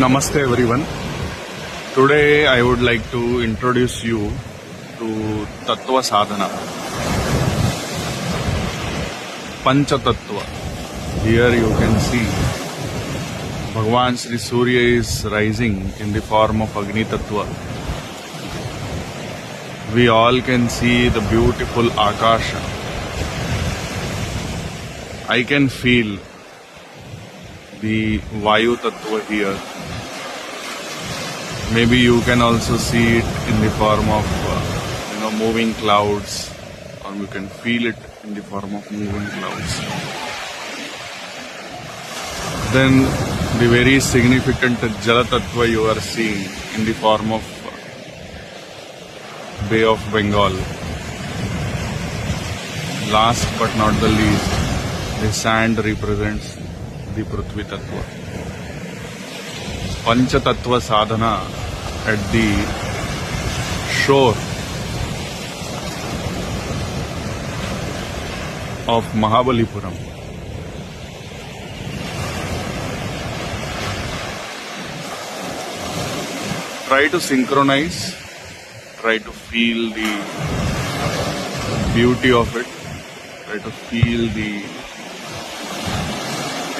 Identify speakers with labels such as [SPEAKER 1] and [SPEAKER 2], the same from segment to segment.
[SPEAKER 1] Namaste everyone. Today I would like to introduce you to Tattva Sadhana. Pancha Tattva. Here you can see Bhagwan Sri Surya is rising in the form of Agni Tattva. We all can see the beautiful Akasha. I can feel the Vayu Tattva here. Maybe you can also see it in the form of moving clouds, or you can feel it in the form of moving clouds. Then the very significant Jala Tattva you are seeing in the form of Bay of Bengal. Last but not the least, the sand represents the Prithvi Tattva. Pancha Tattva Sadhana at the shore of Mahabalipuram. Try to synchronize, try to feel the beauty of it, try to feel the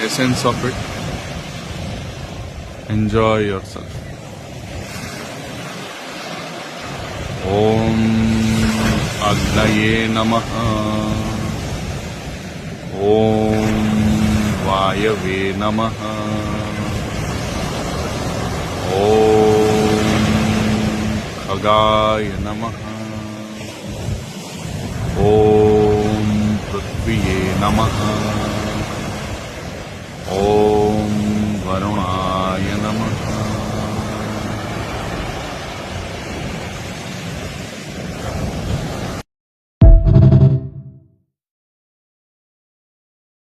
[SPEAKER 1] essence of it. Enjoy yourself. Om Agnaye Namaha. Om Vayave Namaha. Om Khagaya Namaha. Om Prithviye Namaha. Om Varuna